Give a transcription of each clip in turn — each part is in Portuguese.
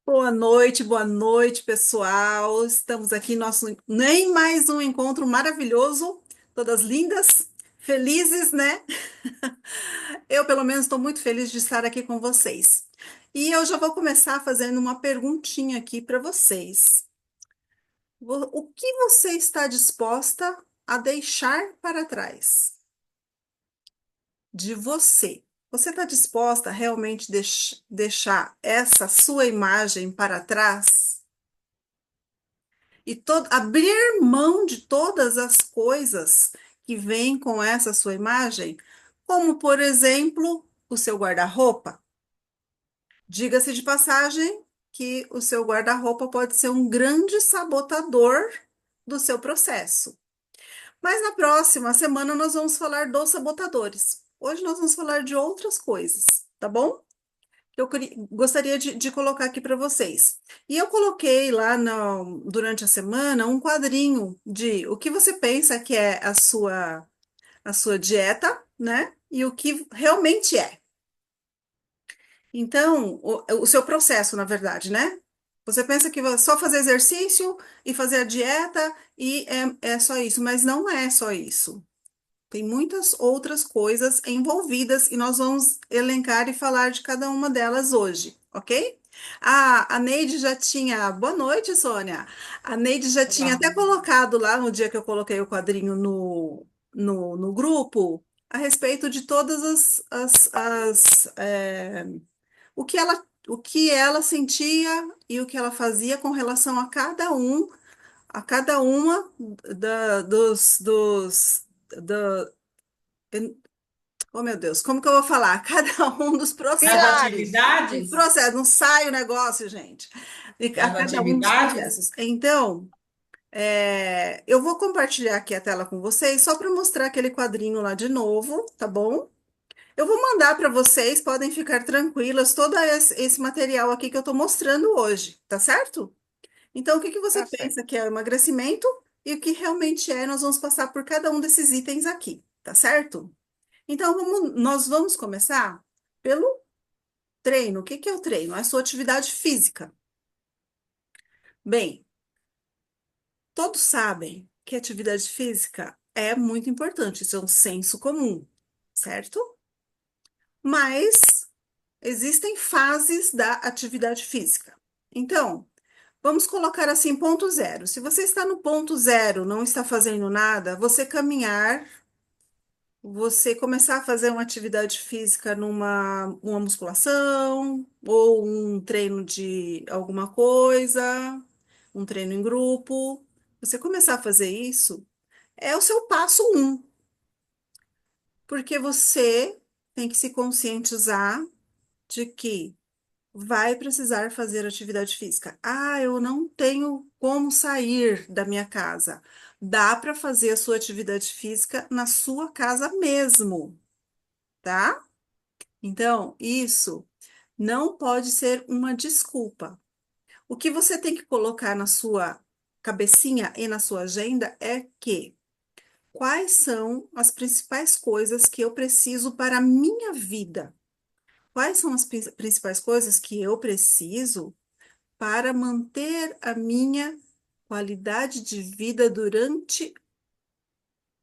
Boa noite, pessoal. Estamos aqui em nosso nem mais um encontro maravilhoso, todas lindas, felizes, né? Eu, pelo menos, estou muito feliz de estar aqui com vocês. E eu já vou começar fazendo uma perguntinha aqui para vocês. O que você está disposta a deixar para trás de você? Você está disposta a realmente deixar essa sua imagem para trás? E abrir mão de todas as coisas que vêm com essa sua imagem, como, por exemplo, o seu guarda-roupa. Diga-se de passagem que o seu guarda-roupa pode ser um grande sabotador do seu processo. Mas na próxima semana nós vamos falar dos sabotadores. Hoje nós vamos falar de outras coisas, tá bom? Que eu gostaria de colocar aqui para vocês. E eu coloquei lá durante a semana um quadrinho de o que você pensa que é a sua dieta, né? E o que realmente é. Então, o seu processo, na verdade, né? Você pensa que vai só fazer exercício e fazer a dieta e é só isso, mas não é só isso. Tem muitas outras coisas envolvidas e nós vamos elencar e falar de cada uma delas hoje, ok? A Neide já tinha. Boa noite, Sônia. A Neide já tinha Olá. até colocado lá no dia que eu coloquei o quadrinho no grupo a respeito de todas o que ela sentia e o que ela fazia com relação a cada uma da, oh, meu Deus, como que eu vou falar? Cada um dos Das processos. Dos atividades? processos, não sai o negócio, gente. A Das cada um dos atividades? processos. Então, eu vou compartilhar aqui a tela com vocês, só para mostrar aquele quadrinho lá de novo, tá bom? Eu vou mandar para vocês, podem ficar tranquilas, todo esse material aqui que eu estou mostrando hoje, tá certo? Então, o que que você Tá certo. pensa que é o emagrecimento e o que realmente é, nós vamos passar por cada um desses itens aqui, tá certo? Então, nós vamos começar pelo treino. O que que é o treino? É a sua atividade física. Bem, todos sabem que atividade física é muito importante, isso é um senso comum, certo? Mas existem fases da atividade física. Então, vamos colocar assim, ponto zero. Se você está no ponto zero, não está fazendo nada, você caminhar. Você começar a fazer uma atividade física uma musculação ou um treino de alguma coisa, um treino em grupo. Você começar a fazer isso é o seu passo um, porque você tem que se conscientizar de que vai precisar fazer atividade física. Ah, eu não tenho como sair da minha casa. Dá para fazer a sua atividade física na sua casa mesmo, tá? Então, isso não pode ser uma desculpa. O que você tem que colocar na sua cabecinha e na sua agenda é que quais são as principais coisas que eu preciso para a minha vida? Quais são as principais coisas que eu preciso para manter a minha qualidade de vida durante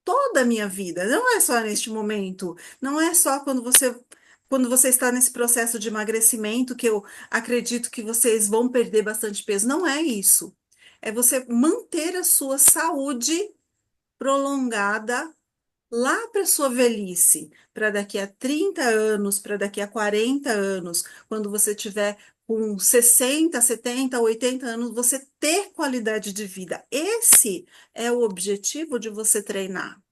toda a minha vida? Não é só neste momento, não é só quando você está nesse processo de emagrecimento, que eu acredito que vocês vão perder bastante peso. Não é isso. É você manter a sua saúde prolongada lá para sua velhice, para daqui a 30 anos, para daqui a 40 anos, quando você tiver com 60, 70, 80 anos, você ter qualidade de vida. Esse é o objetivo de você treinar.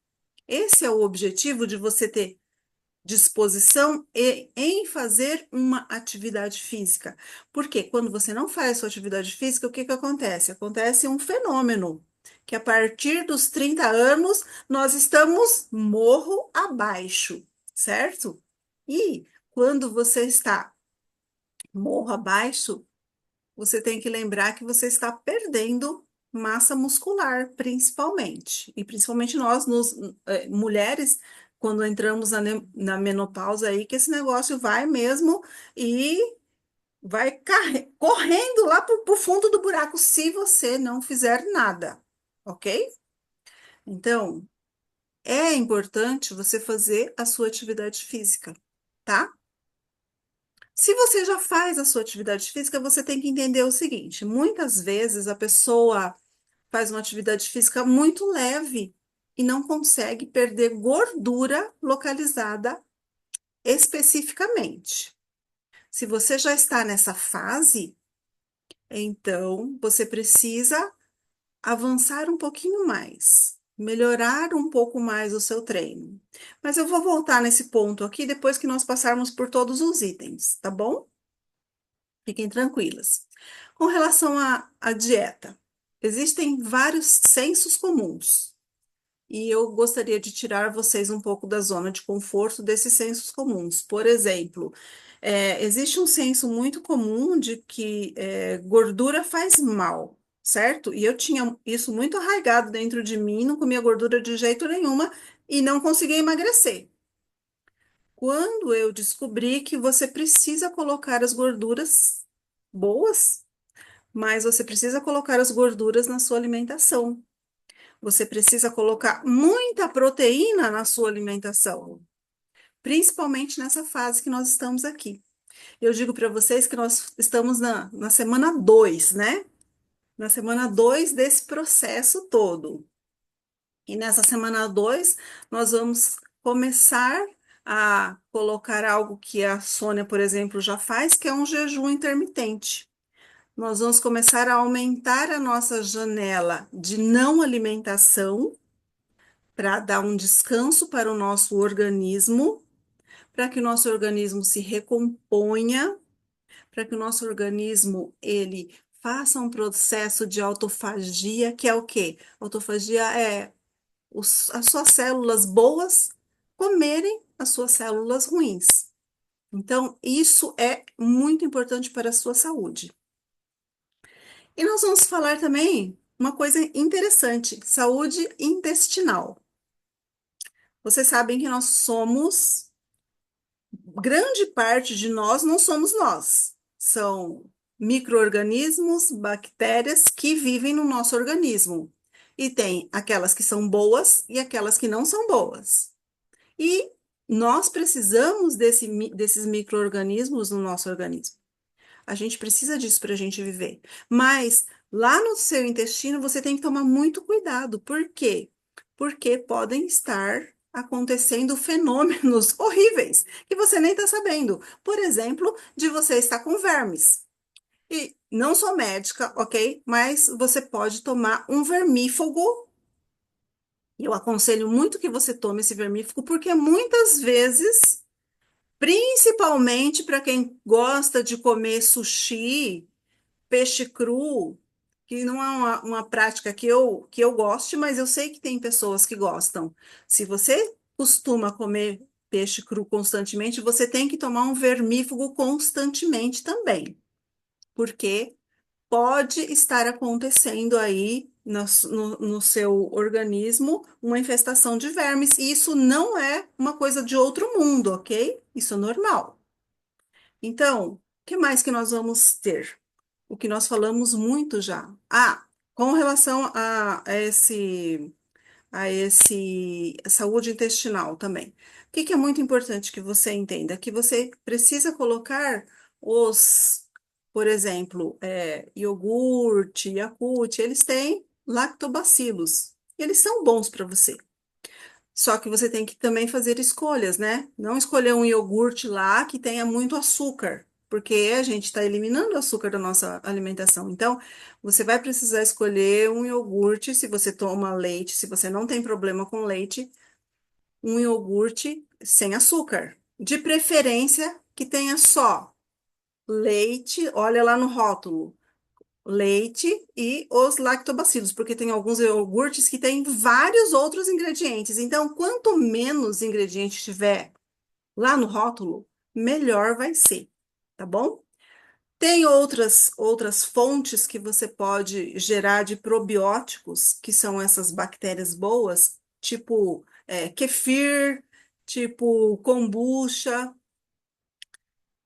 Esse é o objetivo de você ter disposição em fazer uma atividade física. Porque quando você não faz sua atividade física, o que que acontece? Acontece um fenômeno, que a partir dos 30 anos nós estamos morro abaixo, certo? E quando você está morro abaixo, você tem que lembrar que você está perdendo massa muscular, principalmente. E principalmente nós, mulheres, quando entramos na menopausa aí, que esse negócio vai mesmo e vai correndo lá para o fundo do buraco se você não fizer nada, ok? Então, é importante você fazer a sua atividade física, tá? Se você já faz a sua atividade física, você tem que entender o seguinte: muitas vezes a pessoa faz uma atividade física muito leve e não consegue perder gordura localizada especificamente. Se você já está nessa fase, então você precisa avançar um pouquinho mais, melhorar um pouco mais o seu treino. Mas eu vou voltar nesse ponto aqui depois que nós passarmos por todos os itens, tá bom? Fiquem tranquilas. Com relação à dieta, existem vários sensos comuns. E eu gostaria de tirar vocês um pouco da zona de conforto desses sensos comuns. Por exemplo, existe um senso muito comum de que gordura faz mal, certo? E eu tinha isso muito arraigado dentro de mim, não comia gordura de jeito nenhuma e não conseguia emagrecer. Quando eu descobri que você precisa colocar as gorduras boas, mas você precisa colocar as gorduras na sua alimentação. Você precisa colocar muita proteína na sua alimentação, principalmente nessa fase que nós estamos aqui. Eu digo para vocês que nós estamos na semana 2, né? Na semana 2 desse processo todo. E nessa semana 2 nós vamos começar a colocar algo que a Sônia, por exemplo, já faz, que é um jejum intermitente. Nós vamos começar a aumentar a nossa janela de não alimentação para dar um descanso para o nosso organismo, para que o nosso organismo se recomponha, para que o nosso organismo ele faça um processo de autofagia, que é o quê? Autofagia é as suas células boas comerem as suas células ruins. Então, isso é muito importante para a sua saúde. E nós vamos falar também uma coisa interessante: saúde intestinal. Vocês sabem que nós somos grande parte de nós não somos nós. São micro-organismos, bactérias que vivem no nosso organismo. E tem aquelas que são boas e aquelas que não são boas. E nós precisamos desses micro-organismos no nosso organismo. A gente precisa disso para a gente viver. Mas lá no seu intestino você tem que tomar muito cuidado. Por quê? Porque podem estar acontecendo fenômenos horríveis que você nem está sabendo. Por exemplo, de você estar com vermes. E não sou médica, ok? Mas você pode tomar um vermífugo. E eu aconselho muito que você tome esse vermífugo, porque muitas vezes, principalmente para quem gosta de comer sushi, peixe cru, que não é uma prática que eu goste, mas eu sei que tem pessoas que gostam. Se você costuma comer peixe cru constantemente, você tem que tomar um vermífugo constantemente também, porque pode estar acontecendo aí no seu organismo uma infestação de vermes, e isso não é uma coisa de outro mundo, ok? Isso é normal. Então, o que mais que nós vamos ter? O que nós falamos muito já. Ah, com relação a esse saúde intestinal também. O que que é muito importante que você entenda? Que você precisa colocar por exemplo, iogurte, Yakult, eles têm lactobacilos. Eles são bons para você. Só que você tem que também fazer escolhas, né? Não escolher um iogurte lá que tenha muito açúcar, porque a gente está eliminando o açúcar da nossa alimentação. Então, você vai precisar escolher um iogurte, se você toma leite, se você não tem problema com leite, um iogurte sem açúcar. De preferência que tenha só leite, olha lá no rótulo, leite e os lactobacilos, porque tem alguns iogurtes que têm vários outros ingredientes. Então, quanto menos ingredientes tiver lá no rótulo, melhor vai ser, tá bom? Tem outras fontes que você pode gerar de probióticos, que são essas bactérias boas, tipo kefir, tipo kombucha,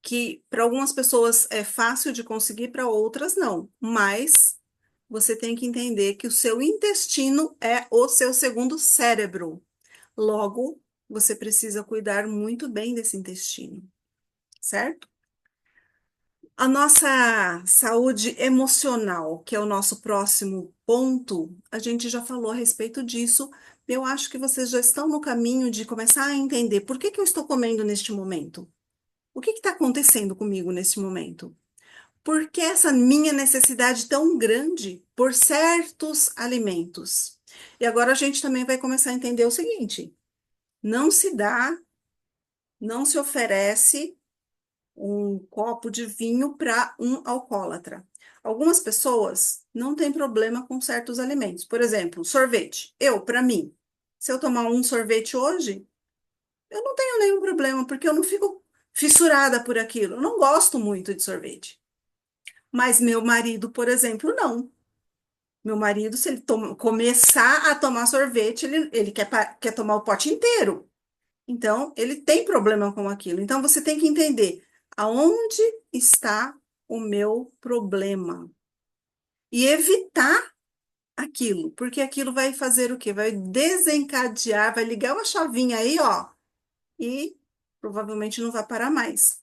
que para algumas pessoas é fácil de conseguir, para outras não. Mas você tem que entender que o seu intestino é o seu segundo cérebro. Logo, você precisa cuidar muito bem desse intestino, certo? A nossa saúde emocional, que é o nosso próximo ponto, a gente já falou a respeito disso. Eu acho que vocês já estão no caminho de começar a entender por que que eu estou comendo neste momento. O que está acontecendo comigo neste momento? Por que essa minha necessidade tão grande por certos alimentos? E agora a gente também vai começar a entender o seguinte: não se dá, não se oferece um copo de vinho para um alcoólatra. Algumas pessoas não têm problema com certos alimentos. Por exemplo, sorvete. Para mim, se eu tomar um sorvete hoje, eu não tenho nenhum problema, porque eu não fico fissurada por aquilo. Eu não gosto muito de sorvete. Mas meu marido, por exemplo, não. Meu marido, se ele começar a tomar sorvete, ele quer tomar o pote inteiro. Então, ele tem problema com aquilo. Então, você tem que entender aonde está o meu problema e evitar aquilo, porque aquilo vai fazer o quê? Vai desencadear, vai ligar uma chavinha aí, ó, e provavelmente não vai parar mais.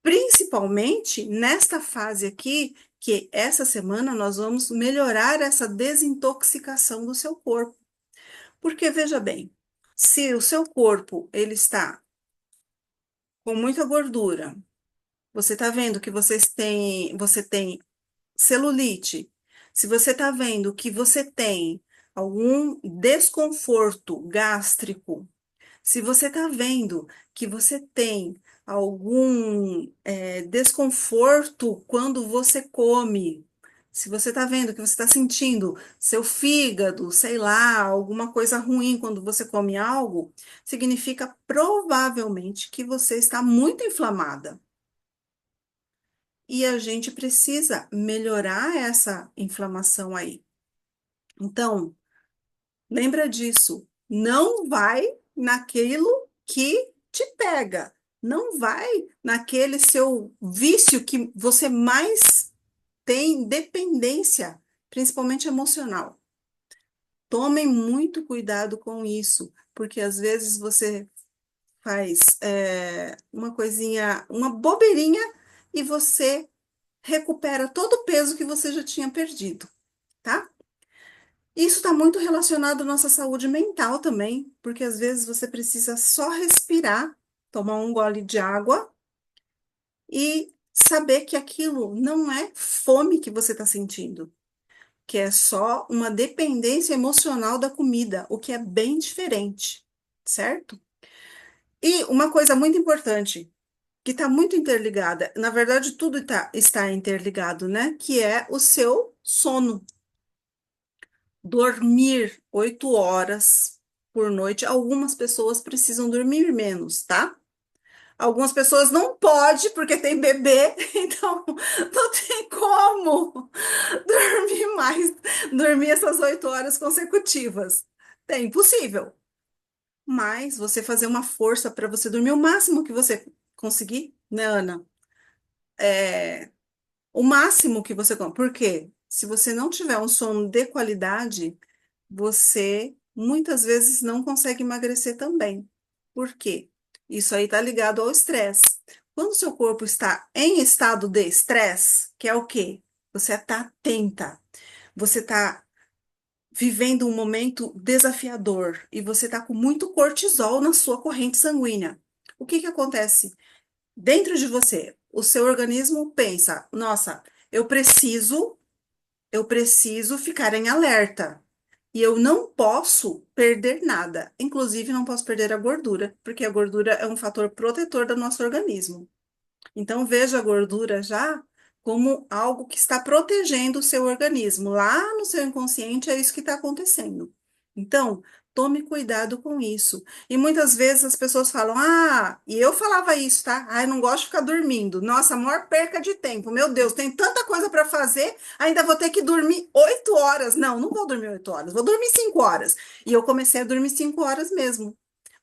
Principalmente nesta fase aqui, que essa semana nós vamos melhorar essa desintoxicação do seu corpo. Porque veja bem, se o seu corpo ele está com muita gordura, você está vendo que você tem celulite, se você está vendo que você tem algum desconforto gástrico, se você está vendo que você tem algum desconforto quando você come, se você está vendo que você está sentindo seu fígado, sei lá, alguma coisa ruim quando você come algo, significa provavelmente que você está muito inflamada. E a gente precisa melhorar essa inflamação aí. Então, lembra disso. Não vai naquilo que te pega. Não vai naquele seu vício que você mais tem dependência, principalmente emocional. Tomem muito cuidado com isso, porque às vezes você faz uma coisinha, uma bobeirinha e você recupera todo o peso que você já tinha perdido, tá? Isso está muito relacionado à nossa saúde mental também, porque às vezes você precisa só respirar, tomar um gole de água e saber que aquilo não é fome que você está sentindo, que é só uma dependência emocional da comida, o que é bem diferente, certo? E uma coisa muito importante, que está muito interligada, na verdade, tudo está interligado, né? Que é o seu sono. Dormir 8 horas por noite. Algumas pessoas precisam dormir menos, tá? Algumas pessoas não podem porque tem bebê, então não tem como dormir mais, dormir essas 8 horas consecutivas. É impossível. Mas você fazer uma força para você dormir o máximo que você conseguir, né, Ana? O máximo que você. Por quê? Se você não tiver um sono de qualidade, você muitas vezes não consegue emagrecer também. Por quê? Isso aí está ligado ao estresse. Quando o seu corpo está em estado de estresse, que é o quê? Você está atenta, você está vivendo um momento desafiador e você está com muito cortisol na sua corrente sanguínea. O que que acontece? Dentro de você, o seu organismo pensa: nossa, eu preciso, eu preciso ficar em alerta. E eu não posso perder nada. Inclusive, não posso perder a gordura, porque a gordura é um fator protetor do nosso organismo. Então, veja a gordura já como algo que está protegendo o seu organismo. Lá no seu inconsciente é isso que está acontecendo. Então, tome cuidado com isso. E muitas vezes as pessoas falam: ah, e eu falava isso, tá? Ah, eu não gosto de ficar dormindo. Nossa, a maior perca de tempo. Meu Deus, tem tanta coisa para fazer, ainda vou ter que dormir 8 horas. Não, não vou dormir 8 horas, vou dormir 5 horas. E eu comecei a dormir 5 horas mesmo.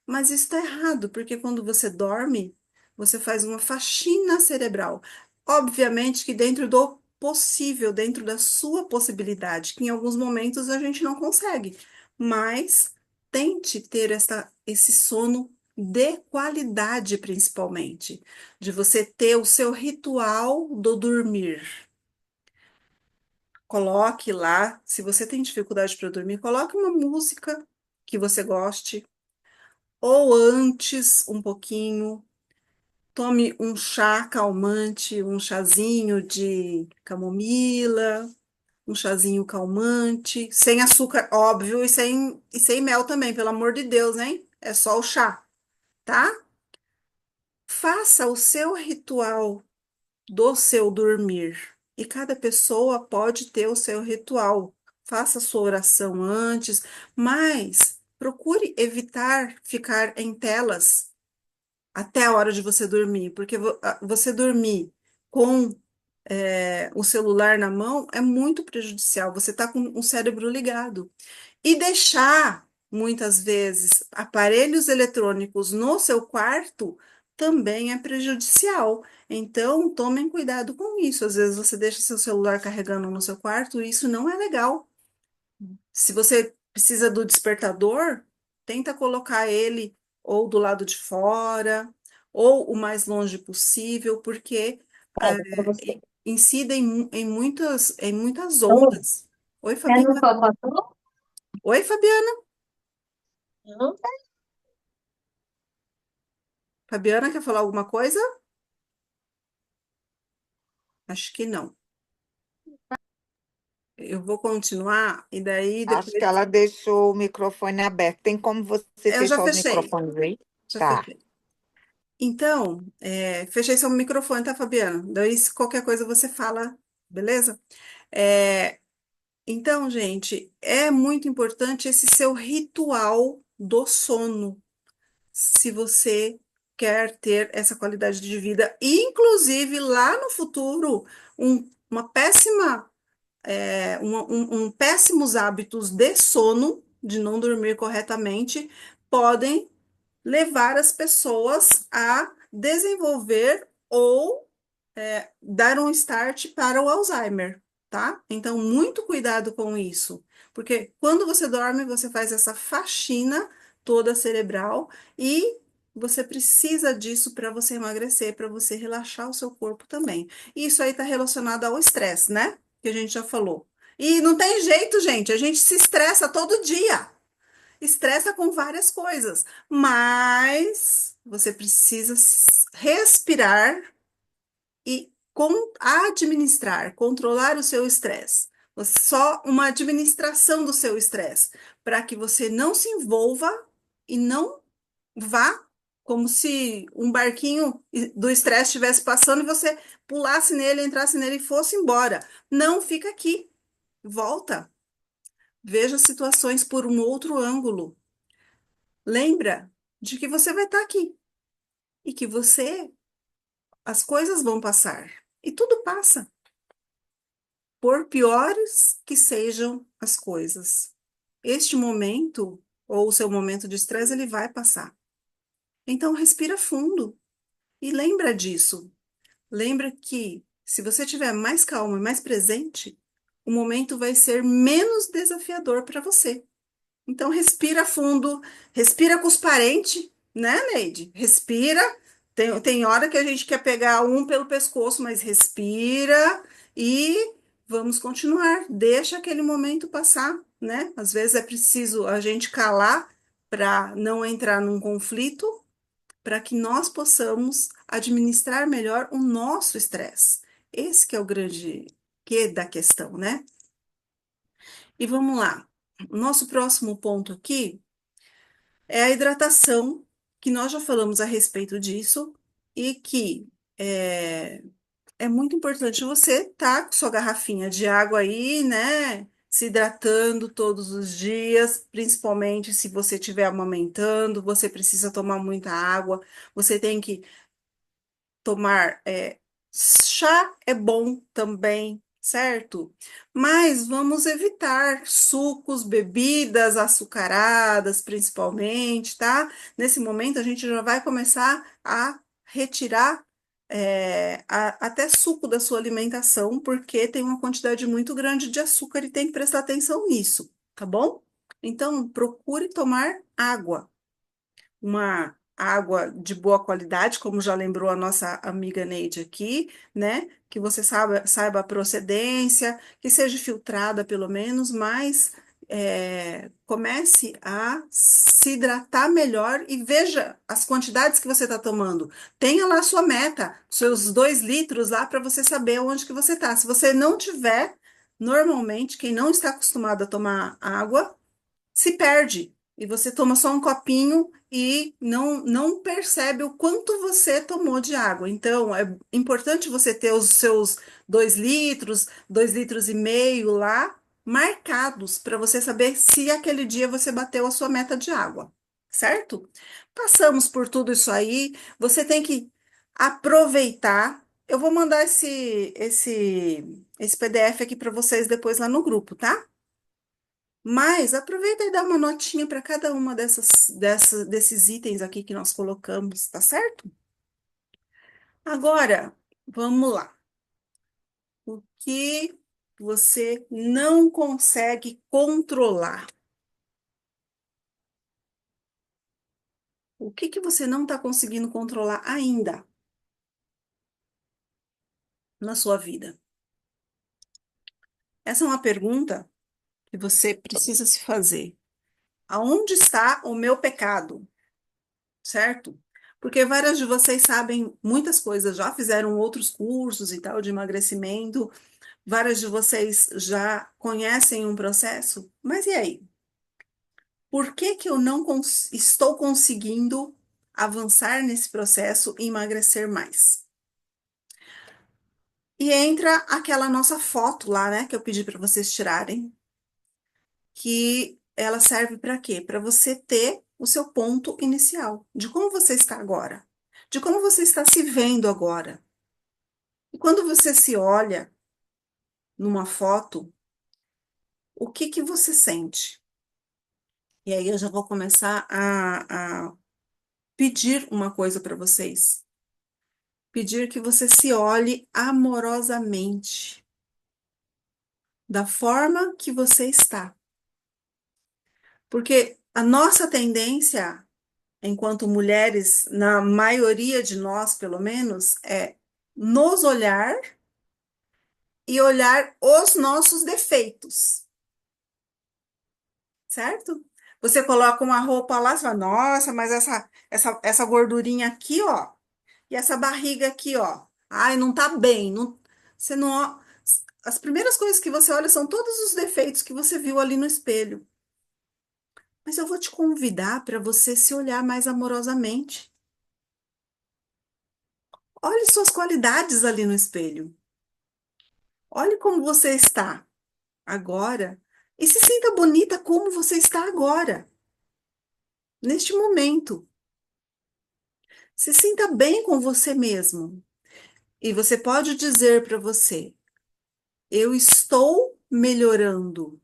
Mas isso está errado, porque quando você dorme, você faz uma faxina cerebral. Obviamente que dentro do possível, dentro da sua possibilidade, que em alguns momentos a gente não consegue, mas tente ter esse sono de qualidade, principalmente, de você ter o seu ritual do dormir. Coloque lá, se você tem dificuldade para dormir, coloque uma música que você goste, ou antes um pouquinho. Tome um chá calmante, um chazinho de camomila, um chazinho calmante, sem açúcar, óbvio, e sem mel também, pelo amor de Deus, hein? É só o chá, tá? Faça o seu ritual do seu dormir. E cada pessoa pode ter o seu ritual. Faça a sua oração antes, mas procure evitar ficar em telas até a hora de você dormir, porque você dormir com o celular na mão é muito prejudicial. Você está com o cérebro ligado. E deixar, muitas vezes, aparelhos eletrônicos no seu quarto também é prejudicial. Então, tomem cuidado com isso. Às vezes você deixa seu celular carregando no seu quarto e isso não é legal. Se você precisa do despertador, tenta colocar ele ou do lado de fora, ou o mais longe possível, porque Pega pra você. incide em muitas Oi, ondas. Oi, quer no Fabiana. pacote? Oi, Fabiana. Não, Fabiana, quer falar alguma coisa? Acho que não. Eu vou continuar e daí Acho que depois. ela deixou o microfone aberto. Tem como você Eu já fechar o fechei. microfone aí? Já Tá. fechei. Então, fechei seu microfone, tá, Fabiana? Daí, se qualquer coisa você fala, beleza? É, então, gente, é muito importante esse seu ritual do sono, se você quer ter essa qualidade de vida, e inclusive lá no futuro, uma péssima, péssimos hábitos de sono, de não dormir corretamente, podem levar as pessoas a desenvolver ou dar um start para o Alzheimer, tá? Então, muito cuidado com isso, porque quando você dorme, você faz essa faxina toda cerebral e você precisa disso para você emagrecer, para você relaxar o seu corpo também. E isso aí está relacionado ao estresse, né? Que a gente já falou. E não tem jeito, gente, a gente se estressa todo dia. Estressa com várias coisas, mas você precisa respirar e administrar, controlar o seu estresse. Só uma administração do seu estresse, para que você não se envolva e não vá como se um barquinho do estresse estivesse passando e você pulasse nele, entrasse nele e fosse embora. Não, fica aqui, volta, veja as situações por um outro ângulo. Lembra de que você vai estar aqui e que as coisas vão passar. E tudo passa. Por piores que sejam as coisas. Este momento, ou o seu momento de estresse, ele vai passar. Então, respira fundo e lembra disso. Lembra que, se você estiver mais calmo e mais presente, o momento vai ser menos desafiador para você. Então, respira fundo, respira com os parentes, né, Neide? Respira. Tem hora que a gente quer pegar um pelo pescoço, mas respira e vamos continuar. Deixa aquele momento passar, né? Às vezes é preciso a gente calar para não entrar num conflito, para que nós possamos administrar melhor o nosso estresse. Esse que é o grande que da questão, né? E vamos lá. O nosso próximo ponto aqui é a hidratação, que nós já falamos a respeito disso, e que é, é muito importante você estar com sua garrafinha de água aí, né? Se hidratando todos os dias, principalmente se você estiver amamentando, você precisa tomar muita água, você tem que tomar chá é bom também, certo? Mas vamos evitar sucos, bebidas açucaradas, principalmente, tá? Nesse momento a gente já vai começar a retirar até suco da sua alimentação, porque tem uma quantidade muito grande de açúcar e tem que prestar atenção nisso, tá bom? Então, procure tomar água, uma água de boa qualidade, como já lembrou a nossa amiga Neide aqui, né? Que você saiba a procedência, que seja filtrada pelo menos, mas comece a se hidratar melhor e veja as quantidades que você está tomando. Tenha lá a sua meta, seus 2 litros lá para você saber onde que você está. Se você não tiver, normalmente, quem não está acostumado a tomar água, se perde e você toma só um copinho e não percebe o quanto você tomou de água. Então, é importante você ter os seus 2 litros, 2,5 litros lá marcados para você saber se aquele dia você bateu a sua meta de água, certo? Passamos por tudo isso aí, você tem que aproveitar. Eu vou mandar esse PDF aqui para vocês depois lá no grupo, tá? Mas aproveita e dá uma notinha para cada uma desses itens aqui que nós colocamos, tá certo? Agora, vamos lá. O que você não consegue controlar? O que você não está conseguindo controlar ainda na sua vida? Essa é uma pergunta que você precisa se fazer. Aonde está o meu pecado? Certo? Porque várias de vocês sabem muitas coisas, já fizeram outros cursos e tal de emagrecimento, várias de vocês já conhecem um processo, mas e aí? Por que que eu não estou conseguindo avançar nesse processo e emagrecer mais? E entra aquela nossa foto lá, né, que eu pedi para vocês tirarem, que ela serve para quê? Para você ter o seu ponto inicial, de como você está agora, de como você está se vendo agora. E quando você se olha numa foto, o que que você sente? E aí eu já vou começar a pedir uma coisa para vocês. Pedir que você se olhe amorosamente, da forma que você está. Porque a nossa tendência, enquanto mulheres, na maioria de nós, pelo menos, é nos olhar e olhar os nossos defeitos, certo? Você coloca uma roupa lá e fala, nossa, mas essa gordurinha aqui, ó, e essa barriga aqui, ó, ai, não tá bem, não, você não, as primeiras coisas que você olha são todos os defeitos que você viu ali no espelho. Mas eu vou te convidar para você se olhar mais amorosamente. Olhe suas qualidades ali no espelho. Olhe como você está agora e se sinta bonita como você está agora, neste momento. Se sinta bem com você mesmo. E você pode dizer para você: eu estou melhorando.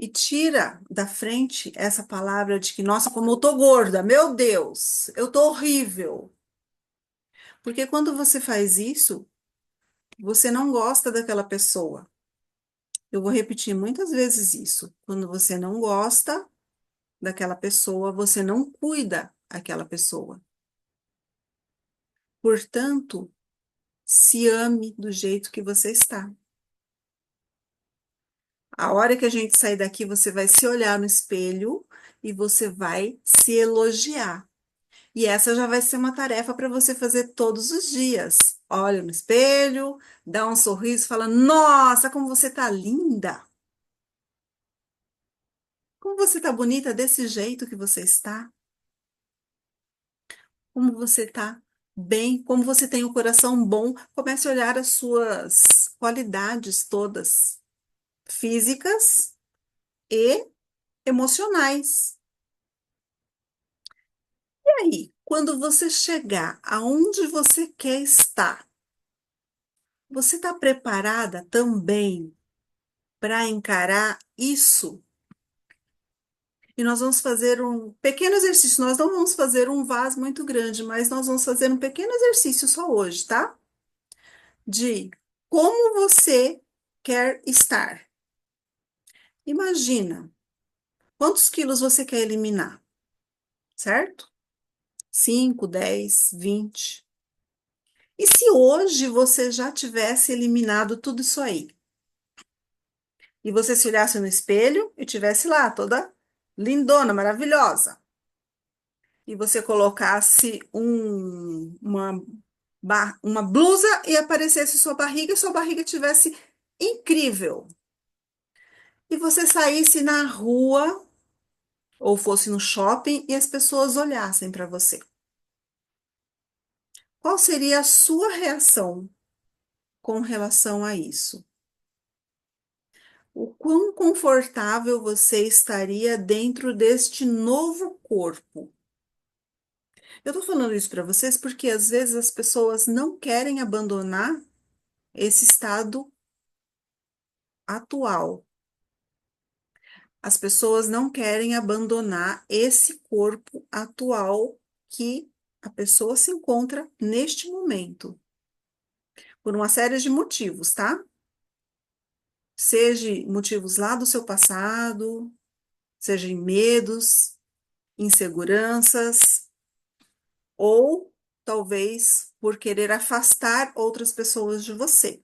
E tira da frente essa palavra de que, nossa, como eu tô gorda, meu Deus, eu tô horrível. Porque quando você faz isso, você não gosta daquela pessoa. Eu vou repetir muitas vezes isso. Quando você não gosta daquela pessoa, você não cuida daquela pessoa. Portanto, se ame do jeito que você está. A hora que a gente sair daqui, você vai se olhar no espelho e você vai se elogiar. E essa já vai ser uma tarefa para você fazer todos os dias. Olha no espelho, dá um sorriso, fala: Nossa, como você tá linda! Como você tá bonita desse jeito que você está? Como você tá bem? Como você tem um coração bom? Comece a olhar as suas qualidades todas, físicas e emocionais. E aí, quando você chegar aonde você quer estar, você está preparada também para encarar isso e nós vamos fazer um pequeno exercício. Nós não vamos fazer um vaso muito grande, mas nós vamos fazer um pequeno exercício só hoje, tá? De como você quer estar. Imagina quantos quilos você quer eliminar, certo? 5, 10, 20. E se hoje você já tivesse eliminado tudo isso aí? E você se olhasse no espelho e tivesse lá, toda lindona, maravilhosa. E você colocasse uma blusa e aparecesse sua barriga e sua barriga tivesse incrível. E você saísse na rua ou fosse no shopping e as pessoas olhassem para você. Qual seria a sua reação com relação a isso? O quão confortável você estaria dentro deste novo corpo? Eu tô falando isso para vocês porque às vezes as pessoas não querem abandonar esse estado atual. As pessoas não querem abandonar esse corpo atual que a pessoa se encontra neste momento, por uma série de motivos, tá? Seja motivos lá do seu passado, seja em medos, inseguranças, ou talvez por querer afastar outras pessoas de você.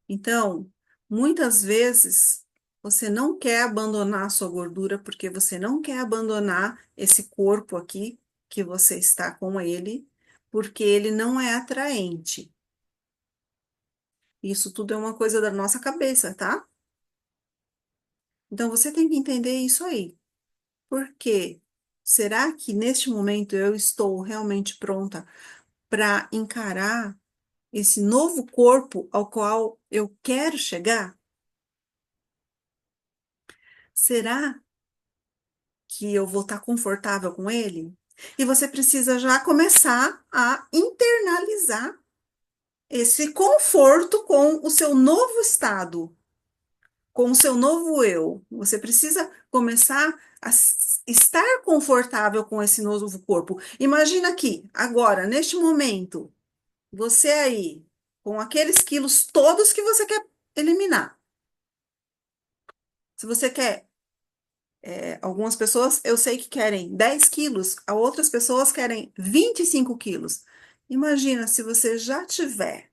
Então, muitas vezes você não quer abandonar a sua gordura porque você não quer abandonar esse corpo aqui que você está com ele, porque ele não é atraente. Isso tudo é uma coisa da nossa cabeça, tá? Então você tem que entender isso aí. Por quê? Será que neste momento eu estou realmente pronta para encarar esse novo corpo ao qual eu quero chegar? Será que eu vou estar confortável com ele? E você precisa já começar a internalizar esse conforto com o seu novo estado, com o seu novo eu. Você precisa começar a estar confortável com esse novo corpo. Imagina aqui, agora, neste momento, você aí, com aqueles quilos todos que você quer eliminar. Se você quer algumas pessoas eu sei que querem 10 quilos, a outras pessoas querem 25 quilos. Imagina se você já tiver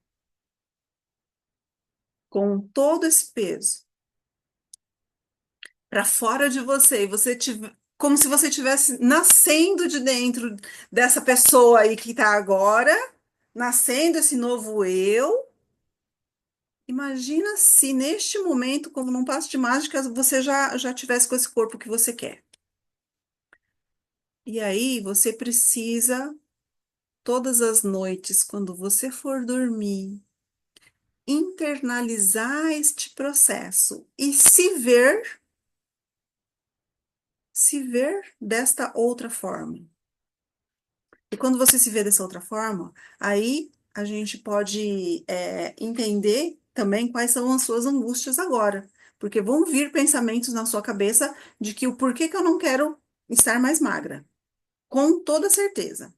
com todo esse peso para fora de você e você tiver, como se você estivesse nascendo de dentro dessa pessoa aí que está agora, nascendo esse novo eu. Imagina se neste momento, como num passo de mágica, você já tivesse com esse corpo que você quer. E aí você precisa todas as noites, quando você for dormir, internalizar este processo e se ver desta outra forma. E quando você se vê dessa outra forma, aí a gente pode entender também quais são as suas angústias agora. Porque vão vir pensamentos na sua cabeça de que o porquê que eu não quero estar mais magra. Com toda certeza.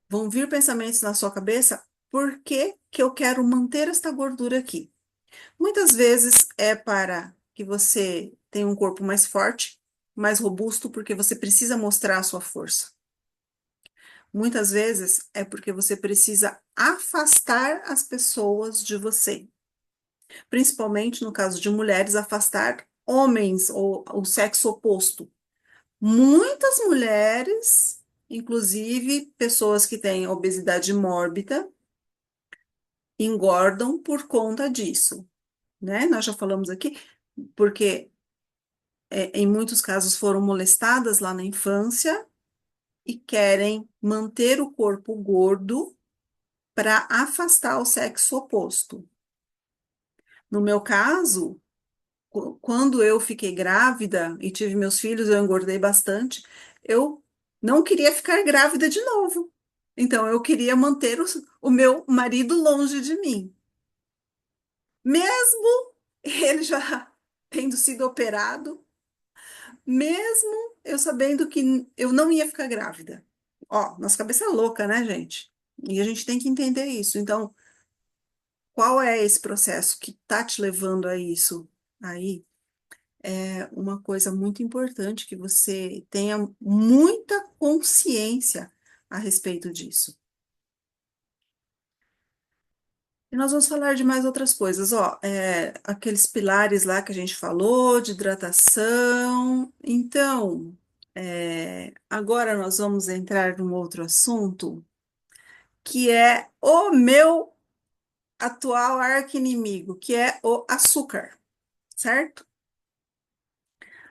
Vão vir pensamentos na sua cabeça, por que que eu quero manter esta gordura aqui? Muitas vezes é para que você tenha um corpo mais forte, mais robusto, porque você precisa mostrar a sua força. Muitas vezes é porque você precisa afastar as pessoas de você. Principalmente no caso de mulheres, afastar homens ou o sexo oposto. Muitas mulheres, inclusive pessoas que têm obesidade mórbida, engordam por conta disso, né? Nós já falamos aqui, porque em muitos casos foram molestadas lá na infância e querem manter o corpo gordo para afastar o sexo oposto. No meu caso, quando eu fiquei grávida e tive meus filhos, eu engordei bastante, eu não queria ficar grávida de novo. Então, eu queria manter o meu marido longe de mim. Mesmo ele tendo sido operado, mesmo eu sabendo que eu não ia ficar grávida. Ó, nossa cabeça é louca, né, gente? E a gente tem que entender isso. Então, qual é esse processo que tá te levando a isso? Aí é uma coisa muito importante que você tenha muita consciência a respeito disso. E nós vamos falar de mais outras coisas, ó, aqueles pilares lá que a gente falou, de hidratação. Então, agora nós vamos entrar num outro assunto, que é o meu atual arqui-inimigo, que é o açúcar, certo?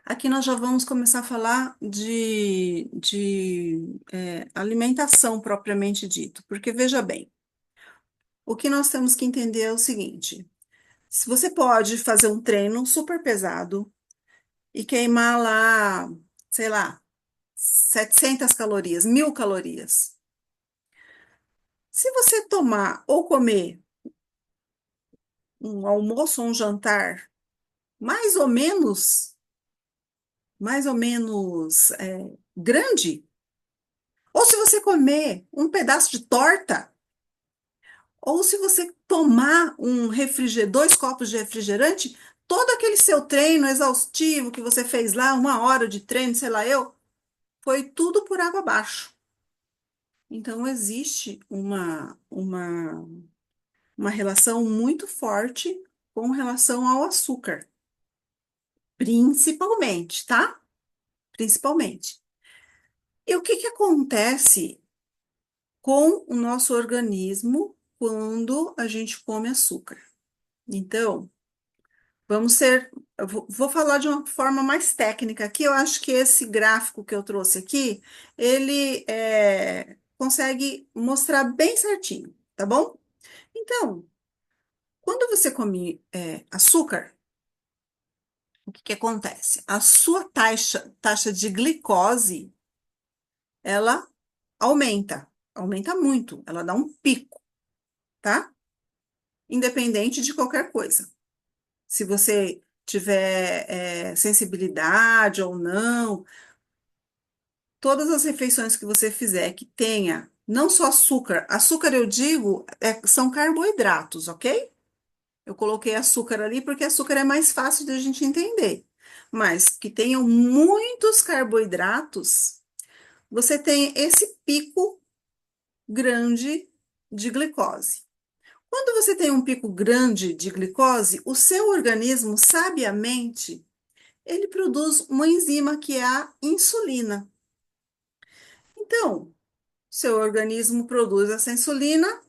Aqui nós já vamos começar a falar de alimentação propriamente dito, porque veja bem, o que nós temos que entender é o seguinte: se você pode fazer um treino super pesado e queimar lá, sei lá, 700 calorias, 1.000 calorias. Se você tomar ou comer um almoço ou um jantar mais ou menos, grande, ou se você comer um pedaço de torta, ou se você tomar dois copos de refrigerante, todo aquele seu treino exaustivo que você fez lá, 1 hora de treino, sei lá eu, foi tudo por água abaixo. Então, existe uma relação muito forte com relação ao açúcar, principalmente, tá? Principalmente. E o que que acontece com o nosso organismo quando a gente come açúcar? Então, eu vou falar de uma forma mais técnica aqui. Eu acho que esse gráfico que eu trouxe aqui, ele consegue mostrar bem certinho, tá bom? Então, quando você come açúcar, o que que acontece? A sua taxa de glicose, ela aumenta muito, ela dá um pico, tá? Independente de qualquer coisa. Se você tiver sensibilidade ou não, todas as refeições que você fizer que tenha não só açúcar, açúcar eu digo são carboidratos, ok? Eu coloquei açúcar ali porque açúcar é mais fácil de a gente entender. Mas que tenham muitos carboidratos, você tem esse pico grande de glicose. Quando você tem um pico grande de glicose, o seu organismo, sabiamente, ele produz uma enzima que é a insulina. Então, seu organismo produz essa insulina,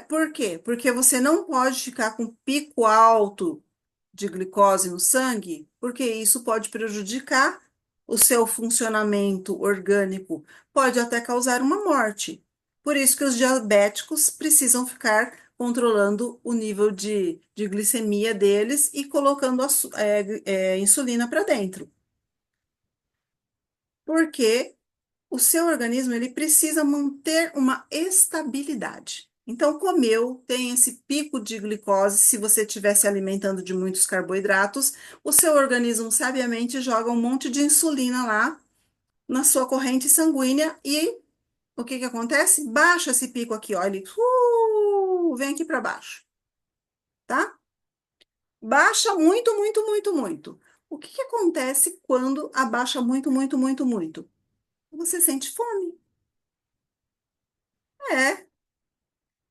por quê? Porque você não pode ficar com pico alto de glicose no sangue, porque isso pode prejudicar o seu funcionamento orgânico, pode até causar uma morte. Por isso que os diabéticos precisam ficar controlando o nível de glicemia deles e colocando insulina para dentro. Porque o seu organismo ele precisa manter uma estabilidade. Então, comeu, tem esse pico de glicose. Se você estiver se alimentando de muitos carboidratos, o seu organismo sabiamente joga um monte de insulina lá na sua corrente sanguínea e o que que acontece? Baixa esse pico aqui, ó, ele vem aqui para baixo, tá? Baixa muito, muito, muito, muito. O que que acontece quando abaixa muito, muito, muito, muito? Você sente fome. É,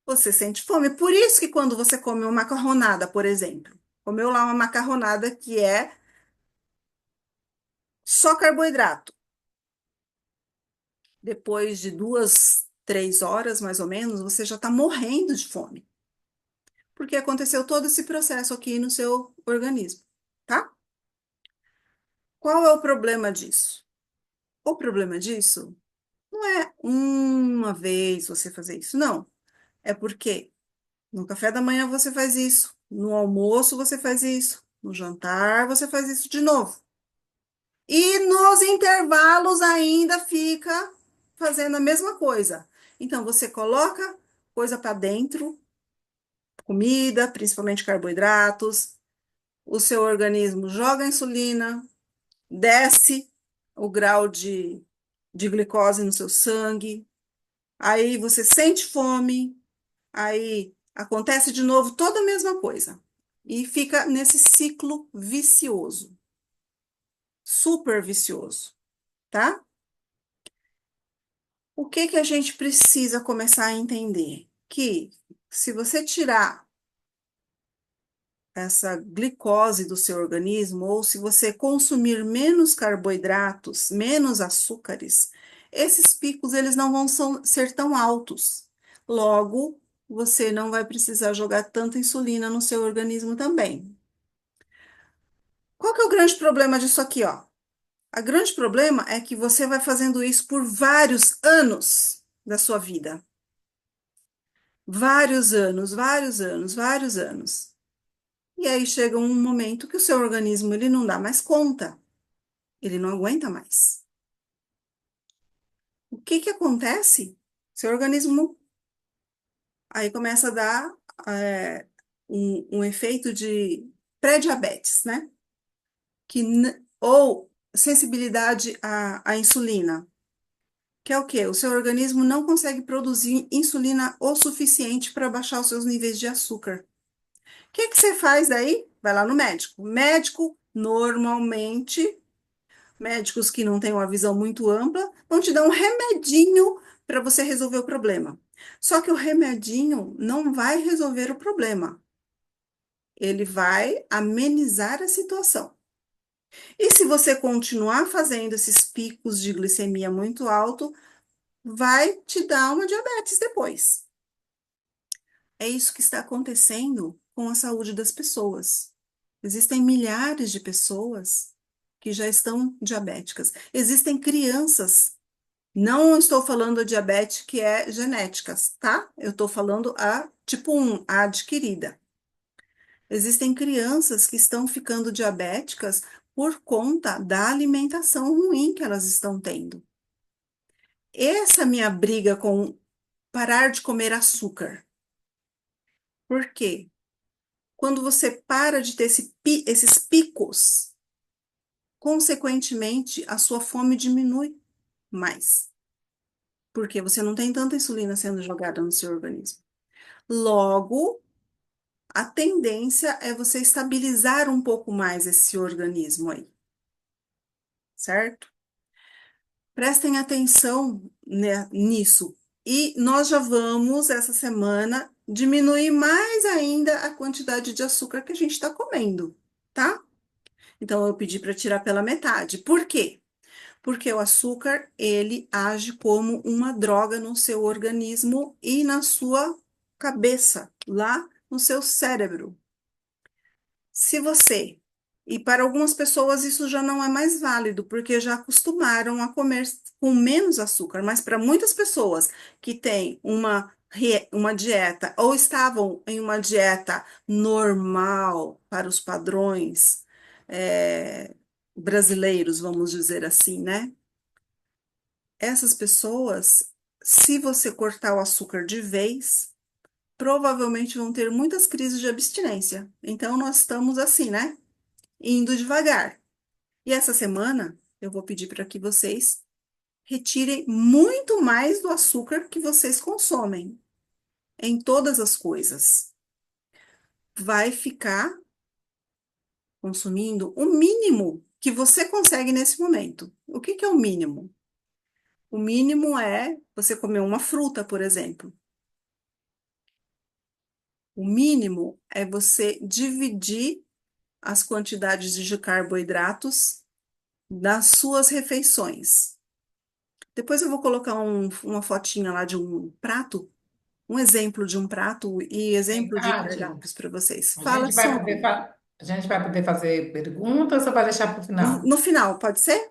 você sente fome. Por isso que quando você come uma macarronada, por exemplo, comeu lá uma macarronada que é só carboidrato. Depois de 2, 3 horas, mais ou menos, você já está morrendo de fome. Porque aconteceu todo esse processo aqui no seu organismo, tá? Qual é o problema disso? O problema disso não é uma vez você fazer isso, não. É porque no café da manhã você faz isso, no almoço você faz isso, no jantar você faz isso de novo. E nos intervalos ainda fica fazendo a mesma coisa. Então, você coloca coisa para dentro, comida, principalmente carboidratos, o seu organismo joga a insulina, desce o grau de glicose no seu sangue, aí você sente fome, aí acontece de novo toda a mesma coisa. E fica nesse ciclo vicioso, super vicioso, tá? O que que a gente precisa começar a entender? Que se você tirar essa glicose do seu organismo, ou se você consumir menos carboidratos, menos açúcares, esses picos eles não vão ser tão altos. Logo, você não vai precisar jogar tanta insulina no seu organismo também. Qual que é o grande problema disso aqui, ó? O grande problema é que você vai fazendo isso por vários anos da sua vida. Vários anos, vários anos, vários anos. E aí chega um momento que o seu organismo ele não dá mais conta, ele não aguenta mais. O que que acontece? Seu organismo aí começa a dar um efeito de pré-diabetes, né? Ou sensibilidade à insulina, que é o quê? O seu organismo não consegue produzir insulina o suficiente para baixar os seus níveis de açúcar. O que que você faz daí? Vai lá no médico. O médico, normalmente, médicos que não têm uma visão muito ampla, vão te dar um remedinho para você resolver o problema. Só que o remedinho não vai resolver o problema. Ele vai amenizar a situação. E se você continuar fazendo esses picos de glicemia muito alto, vai te dar uma diabetes depois. É isso que está acontecendo com a saúde das pessoas. Existem milhares de pessoas que já estão diabéticas. Existem crianças. Não estou falando a diabetes que é genética, tá? Eu estou falando a tipo 1, a adquirida. Existem crianças que estão ficando diabéticas por conta da alimentação ruim que elas estão tendo. Essa é a minha briga com parar de comer açúcar. Por quê? Quando você para de ter esses picos, consequentemente, a sua fome diminui mais. Porque você não tem tanta insulina sendo jogada no seu organismo. Logo, a tendência é você estabilizar um pouco mais esse organismo aí, certo? Prestem atenção, né, nisso. E nós já vamos, essa semana, diminuir mais ainda a quantidade de açúcar que a gente está comendo, tá? Então, eu pedi para tirar pela metade. Por quê? Porque o açúcar, ele age como uma droga no seu organismo e na sua cabeça, lá no seu cérebro. Se você, e para algumas pessoas isso já não é mais válido, porque já acostumaram a comer com menos açúcar, mas para muitas pessoas que têm uma dieta ou estavam em uma dieta normal para os padrões brasileiros, vamos dizer assim, né? Essas pessoas, se você cortar o açúcar de vez, provavelmente vão ter muitas crises de abstinência. Então, nós estamos assim, né? Indo devagar. E essa semana, eu vou pedir para que vocês retirem muito mais do açúcar que vocês consomem em todas as coisas. Vai ficar consumindo o mínimo que você consegue nesse momento. O que que é o mínimo? O mínimo é você comer uma fruta, por exemplo. O mínimo é você dividir as quantidades de carboidratos das suas refeições. Depois eu vou colocar uma fotinha lá de um prato, um exemplo de um prato e Hein, exemplo de Tati, cardápios para vocês. a Fala, gente vai Sônia. poder, a gente vai poder fazer perguntas ou vai deixar para o final? No final, pode ser?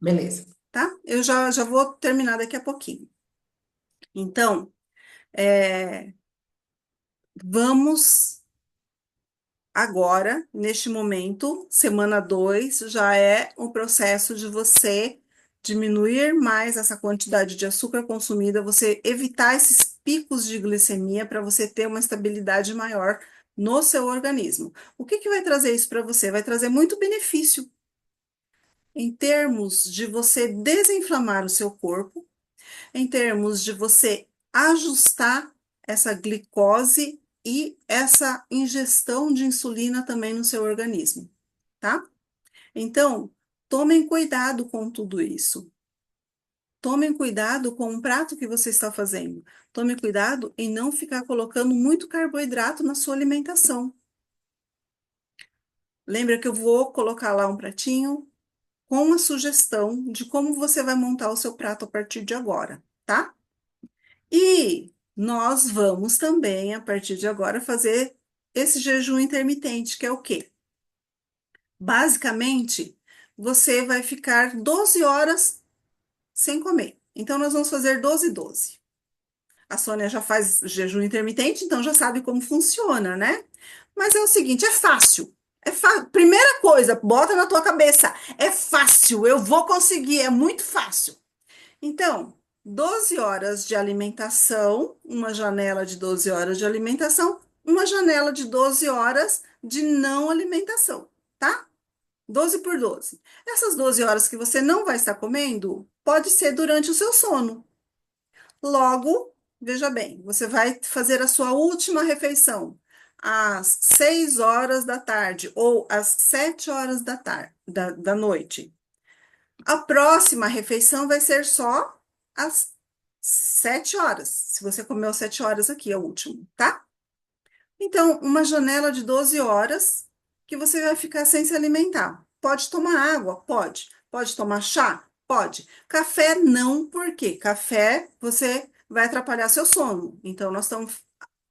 Beleza. Tá? Eu já vou terminar daqui a pouquinho. Então, vamos agora, neste momento, semana 2, já é um processo de você diminuir mais essa quantidade de açúcar consumida, você evitar esses picos de glicemia para você ter uma estabilidade maior no seu organismo. O que que vai trazer isso para você? Vai trazer muito benefício em termos de você desinflamar o seu corpo, em termos de você ajustar essa glicose e essa ingestão de insulina também no seu organismo, tá? Então, tomem cuidado com tudo isso. Tomem cuidado com o prato que você está fazendo. Tome cuidado em não ficar colocando muito carboidrato na sua alimentação. Lembra que eu vou colocar lá um pratinho com a sugestão de como você vai montar o seu prato a partir de agora, tá? E nós vamos também, a partir de agora, fazer esse jejum intermitente, que é o quê? Basicamente, você vai ficar 12 horas sem comer. Então, nós vamos fazer 12 e 12. A Sônia já faz jejum intermitente, então já sabe como funciona, né? Mas é o seguinte, é fácil. Primeira coisa, bota na tua cabeça, é fácil, eu vou conseguir, é muito fácil. Então, 12 horas de alimentação, uma janela de 12 horas de alimentação, uma janela de 12 horas de não alimentação, tá? 12 por 12. Essas 12 horas que você não vai estar comendo, pode ser durante o seu sono. Logo, veja bem, você vai fazer a sua última refeição às 6 horas da tarde ou às 7 horas da tarde, da noite. A próxima refeição vai ser só às 7 horas. Se você comeu 7 horas aqui, é o último, tá? Então, uma janela de 12 horas que você vai ficar sem se alimentar. Pode tomar água? Pode. Pode tomar chá? Pode. Café não, porque café você vai atrapalhar seu sono. Então, nós estamos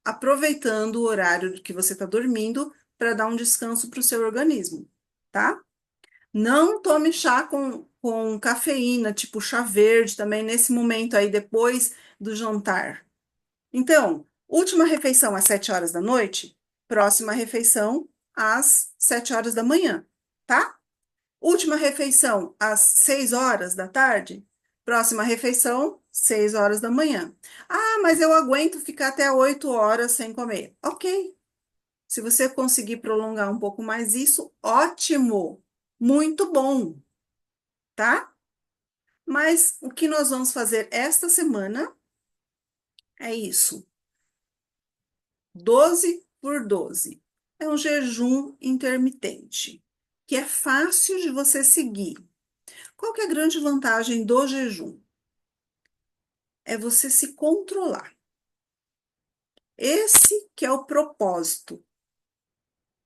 aproveitando o horário que você está dormindo para dar um descanso para o seu organismo, tá? Não tome chá com cafeína, tipo chá verde também, nesse momento aí, depois do jantar. Então, última refeição às 7 horas da noite, próxima refeição às 7 horas da manhã, tá? Última refeição às 6 horas da tarde, próxima refeição, 6 horas da manhã. Ah, mas eu aguento ficar até 8 horas sem comer. Ok. Se você conseguir prolongar um pouco mais isso, ótimo. Muito bom, tá? Mas o que nós vamos fazer esta semana é isso. 12 por 12. É um jejum intermitente, que é fácil de você seguir. Qual que é a grande vantagem do jejum? É você se controlar. Esse que é o propósito,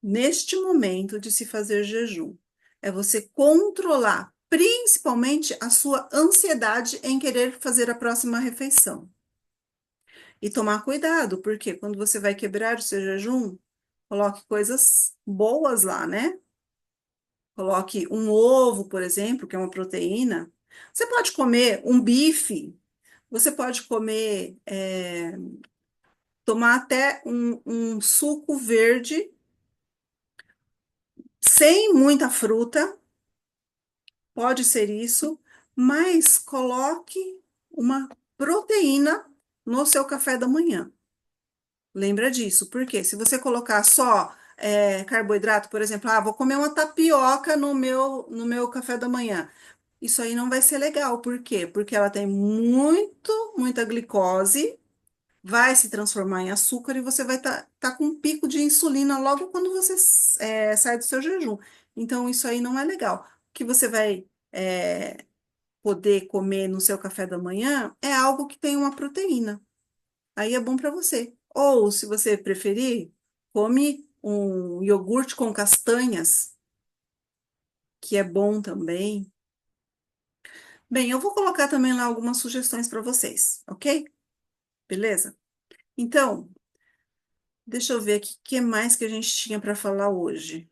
neste momento, de se fazer jejum. É você controlar, principalmente, a sua ansiedade em querer fazer a próxima refeição. E tomar cuidado, porque quando você vai quebrar o seu jejum, coloque coisas boas lá, né? Coloque um ovo, por exemplo, que é uma proteína. Você pode comer um bife, você pode comer, tomar até um suco verde, sem muita fruta, pode ser isso, mas coloque uma proteína no seu café da manhã. Lembra disso, porque se você colocar só carboidrato, por exemplo, vou comer uma tapioca no meu café da manhã. Isso aí não vai ser legal. Por quê? Porque ela tem muita glicose, vai se transformar em açúcar e você vai tá com um pico de insulina logo quando você sai do seu jejum. Então, isso aí não é legal. O que você vai poder comer no seu café da manhã é algo que tem uma proteína. Aí é bom para você. Ou, se você preferir, come um iogurte com castanhas, que é bom também. Bem, eu vou colocar também lá algumas sugestões para vocês, ok? Beleza? Então, deixa eu ver aqui o que mais que a gente tinha para falar hoje.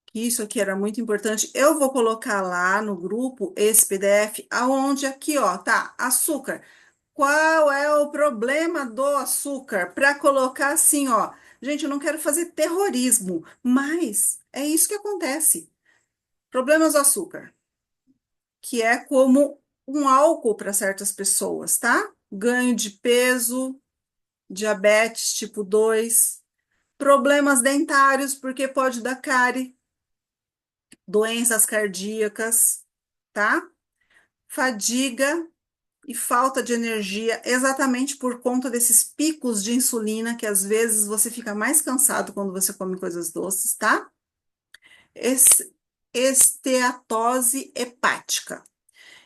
Que isso aqui era muito importante. Eu vou colocar lá no grupo esse PDF, aonde aqui, ó, tá, açúcar. Qual é o problema do açúcar? Para colocar assim, ó. Gente, eu não quero fazer terrorismo, mas é isso que acontece. Problemas do açúcar, que é como um álcool para certas pessoas, tá? Ganho de peso, diabetes tipo 2, Problemas dentários, porque pode dar cárie, doenças cardíacas, tá? Fadiga e falta de energia, exatamente por conta desses picos de insulina, que às vezes você fica mais cansado quando você come coisas doces, tá? Es- Esteatose hepática.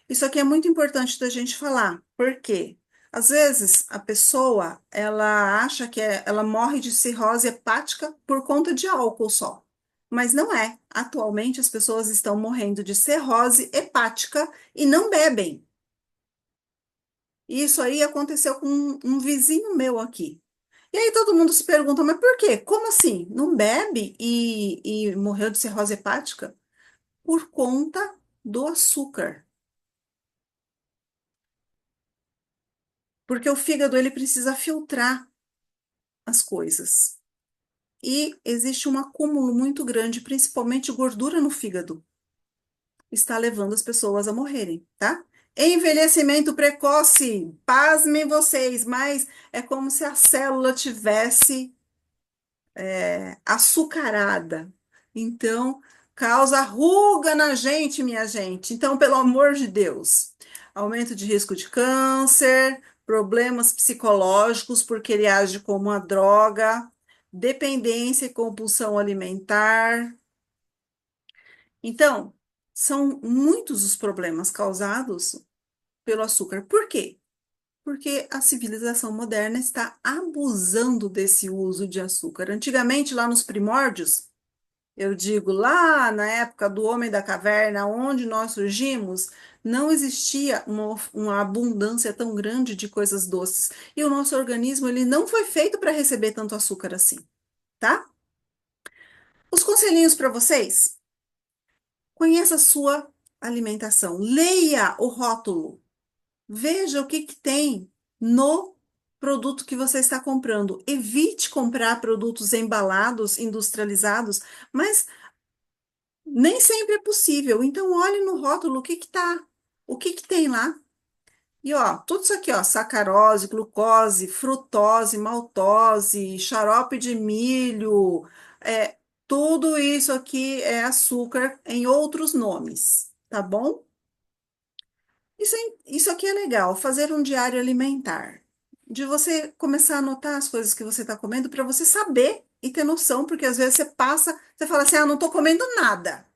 Isso aqui é muito importante da gente falar, porque às vezes a pessoa ela acha que ela morre de cirrose hepática por conta de álcool só, mas não é. Atualmente as pessoas estão morrendo de cirrose hepática e não bebem. Isso aí aconteceu com um vizinho meu aqui. E aí todo mundo se pergunta, mas por quê? Como assim? Não bebe e morreu de cirrose hepática? Por conta do açúcar. Porque o fígado ele precisa filtrar as coisas. E existe um acúmulo muito grande, principalmente gordura no fígado, está levando as pessoas a morrerem, tá? Envelhecimento precoce, pasmem vocês, mas é como se a célula tivesse açucarada. Então, causa ruga na gente, minha gente. Então, pelo amor de Deus, aumento de risco de câncer, problemas psicológicos, porque ele age como uma droga, dependência e compulsão alimentar. Então, são muitos os problemas causados pelo açúcar. Por quê? Porque a civilização moderna está abusando desse uso de açúcar. Antigamente, lá nos primórdios, eu digo, lá na época do homem da caverna, onde nós surgimos, não existia uma abundância tão grande de coisas doces. E o nosso organismo, ele não foi feito para receber tanto açúcar assim, tá? Os conselhinhos para vocês: conheça a sua alimentação, leia o rótulo, veja o que que tem no produto que você está comprando. Evite comprar produtos embalados, industrializados, mas nem sempre é possível. Então, olhe no rótulo o que que tá, o que que tem lá. E ó, tudo isso aqui, ó, sacarose, glucose, frutose, maltose, xarope de milho, tudo isso aqui é açúcar em outros nomes, tá bom? Isso aqui é legal, fazer um diário alimentar. De você começar a anotar as coisas que você está comendo para você saber e ter noção, porque às vezes você passa, você fala assim, ah, não estou comendo nada.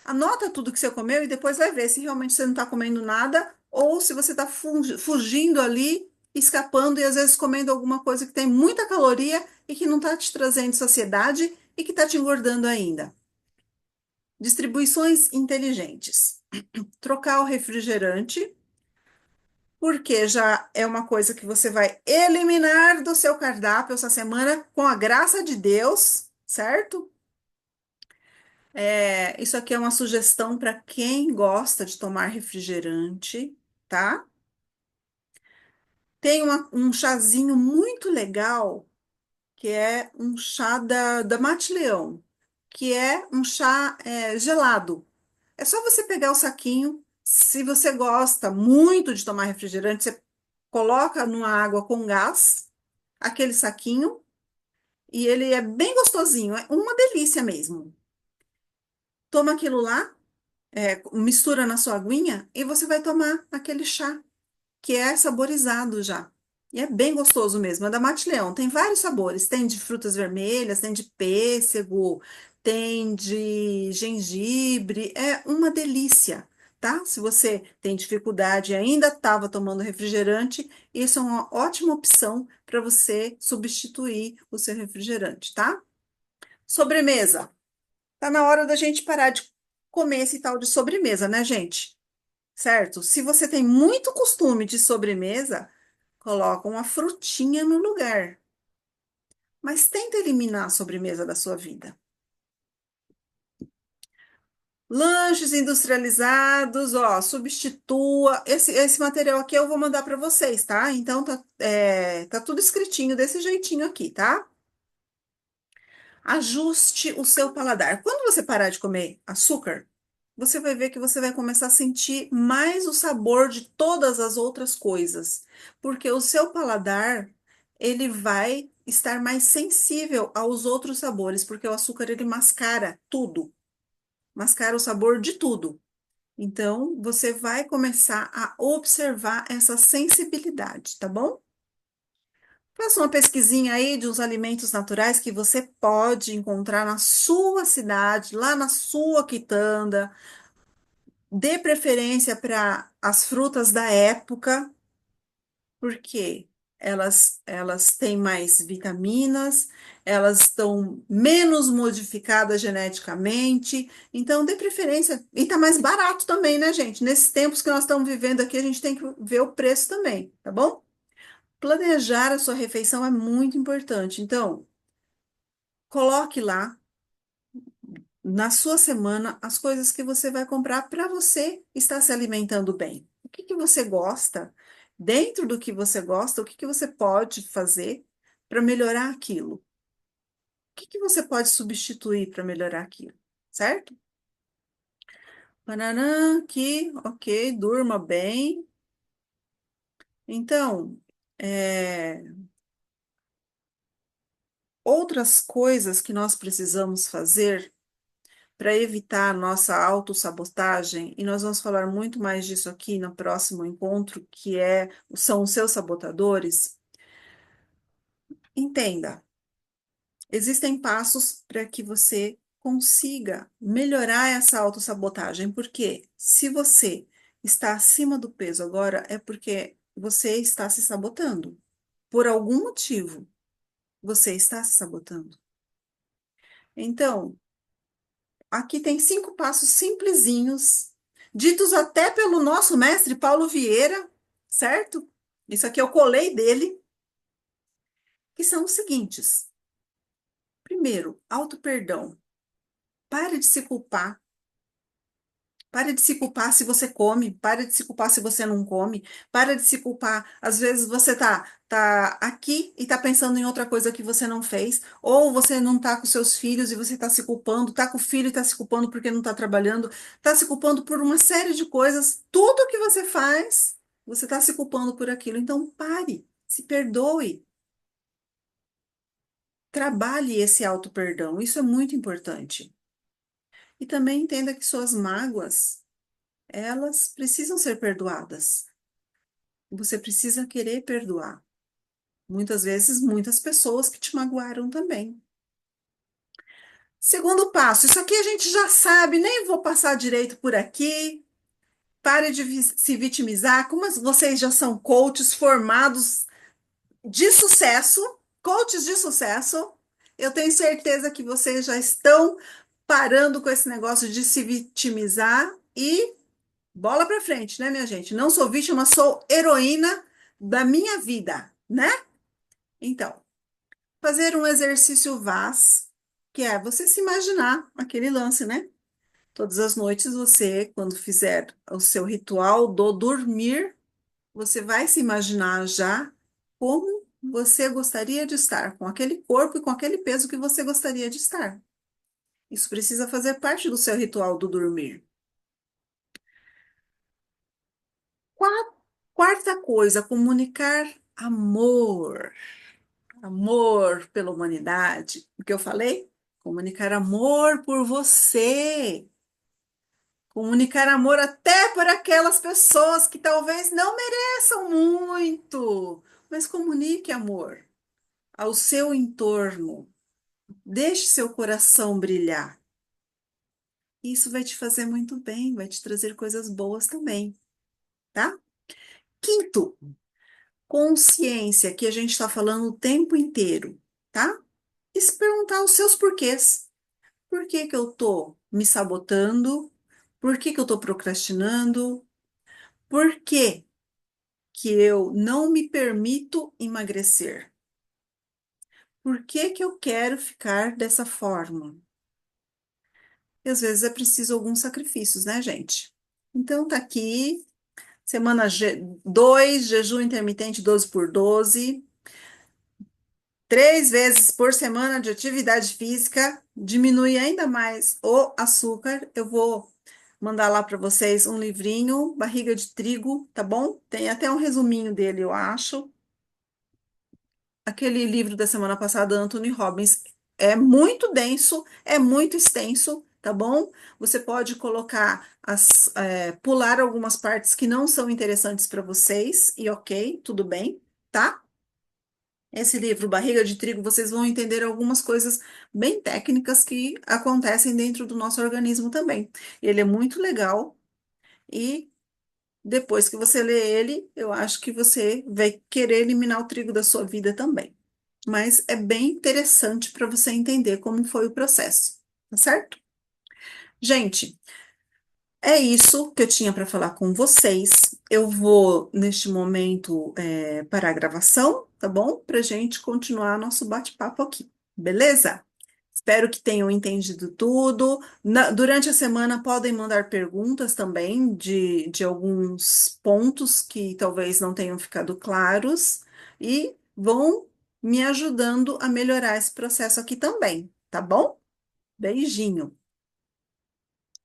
Anota tudo que você comeu e depois vai ver se realmente você não está comendo nada ou se você está fugindo ali, escapando e às vezes comendo alguma coisa que tem muita caloria e que não está te trazendo saciedade e que está te engordando ainda. Distribuições inteligentes. Trocar o refrigerante, porque já é uma coisa que você vai eliminar do seu cardápio essa semana com a graça de Deus, certo? Isso aqui é uma sugestão para quem gosta de tomar refrigerante, tá? Tem um chazinho muito legal, que é um chá da Mate Leão, que é um chá gelado. É só você pegar o saquinho, se você gosta muito de tomar refrigerante, você coloca numa água com gás, aquele saquinho, e ele é bem gostosinho, é uma delícia mesmo. Toma aquilo lá, mistura na sua aguinha e você vai tomar aquele chá, que é saborizado já. E é bem gostoso mesmo. É da Mate Leão. Tem vários sabores. Tem de frutas vermelhas, tem de pêssego, tem de gengibre. É uma delícia, tá? Se você tem dificuldade e ainda estava tomando refrigerante, isso é uma ótima opção para você substituir o seu refrigerante, tá? Sobremesa. Tá na hora da gente parar de comer esse tal de sobremesa, né, gente? Certo? Se você tem muito costume de sobremesa, coloca uma frutinha no lugar. Mas tenta eliminar a sobremesa da sua vida. Lanches industrializados, ó, substitua. Esse material aqui eu vou mandar para vocês, tá? Então tá tudo escritinho desse jeitinho aqui, tá? Ajuste o seu paladar. Quando você parar de comer açúcar, você vai ver que você vai começar a sentir mais o sabor de todas as outras coisas, porque o seu paladar, ele vai estar mais sensível aos outros sabores, porque o açúcar ele mascara tudo, mascara o sabor de tudo. Então, você vai começar a observar essa sensibilidade, tá bom? Faça uma pesquisinha aí de uns alimentos naturais que você pode encontrar na sua cidade, lá na sua quitanda. Dê preferência para as frutas da época, porque elas têm mais vitaminas, elas estão menos modificadas geneticamente, então dê preferência. E tá mais barato também, né, gente? Nesses tempos que nós estamos vivendo aqui, a gente tem que ver o preço também, tá bom? Planejar a sua refeição é muito importante. Então, coloque lá na sua semana as coisas que você vai comprar para você estar se alimentando bem. O que que você gosta? Dentro do que você gosta, o que que você pode fazer para melhorar aquilo? O que que você pode substituir para melhorar aquilo? Certo? Bananã, aqui, ok, durma bem. Então, é, outras coisas que nós precisamos fazer para evitar a nossa autossabotagem, e nós vamos falar muito mais disso aqui no próximo encontro, são os seus sabotadores. Entenda, existem passos para que você consiga melhorar essa autossabotagem, porque se você está acima do peso agora, é porque você está se sabotando. Por algum motivo, você está se sabotando. Então, aqui tem 5 passos simplesinhos, ditos até pelo nosso mestre Paulo Vieira, certo? Isso aqui eu colei dele, que são os seguintes. Primeiro, auto-perdão. Pare de se culpar. Pare de se culpar se você come, pare de se culpar se você não come, pare de se culpar. Às vezes você tá aqui e tá pensando em outra coisa que você não fez, ou você não tá com seus filhos e você tá se culpando, tá com o filho e tá se culpando porque não tá trabalhando, tá se culpando por uma série de coisas. Tudo que você faz, você tá se culpando por aquilo. Então pare, se perdoe, trabalhe esse auto-perdão. Isso é muito importante. E também entenda que suas mágoas elas precisam ser perdoadas. Você precisa querer perdoar. Muitas vezes, muitas pessoas que te magoaram também. Segundo passo, isso aqui a gente já sabe, nem vou passar direito por aqui. Pare de se vitimizar. Como vocês já são coaches formados de sucesso, coaches de sucesso, eu tenho certeza que vocês já estão parando com esse negócio de se vitimizar e bola pra frente, né, minha gente? Não sou vítima, sou heroína da minha vida, né? Então, fazer um exercício VAS, que é você se imaginar aquele lance, né? Todas as noites você, quando fizer o seu ritual do dormir, você vai se imaginar já como você gostaria de estar, com aquele corpo e com aquele peso que você gostaria de estar. Isso precisa fazer parte do seu ritual do dormir. Quarta coisa, comunicar amor. Amor pela humanidade. O que eu falei? Comunicar amor por você. Comunicar amor até por aquelas pessoas que talvez não mereçam muito. Mas comunique amor ao seu entorno. Deixe seu coração brilhar. Isso vai te fazer muito bem, vai te trazer coisas boas também, tá? Quinto, consciência, que a gente está falando o tempo inteiro, tá? E se perguntar os seus porquês. Por que que eu tô me sabotando? Por que que eu tô procrastinando? Por que que eu não me permito emagrecer? Por que que eu quero ficar dessa forma? E às vezes é preciso alguns sacrifícios, né, gente? Então tá aqui, semana 2, jejum intermitente 12 por 12. 3 vezes por semana de atividade física, diminui ainda mais o açúcar. Eu vou mandar lá para vocês um livrinho, Barriga de Trigo, tá bom? Tem até um resuminho dele, eu acho. aquele livro da semana passada, Anthony Robbins. É muito denso, é muito extenso, tá bom? Você pode colocar pular algumas partes que não são interessantes para vocês, e ok, tudo bem, tá? Esse livro, Barriga de Trigo, vocês vão entender algumas coisas bem técnicas que acontecem dentro do nosso organismo também. Ele é muito legal e depois que você lê ele, eu acho que você vai querer eliminar o trigo da sua vida também. Mas é bem interessante para você entender como foi o processo, tá certo? Gente, é isso que eu tinha para falar com vocês. Eu vou, neste momento, parar a gravação, tá bom? Para gente continuar nosso bate-papo aqui, beleza? Espero que tenham entendido tudo. Durante a semana podem mandar perguntas também de alguns pontos que talvez não tenham ficado claros e vão me ajudando a melhorar esse processo aqui também, tá bom? Beijinho.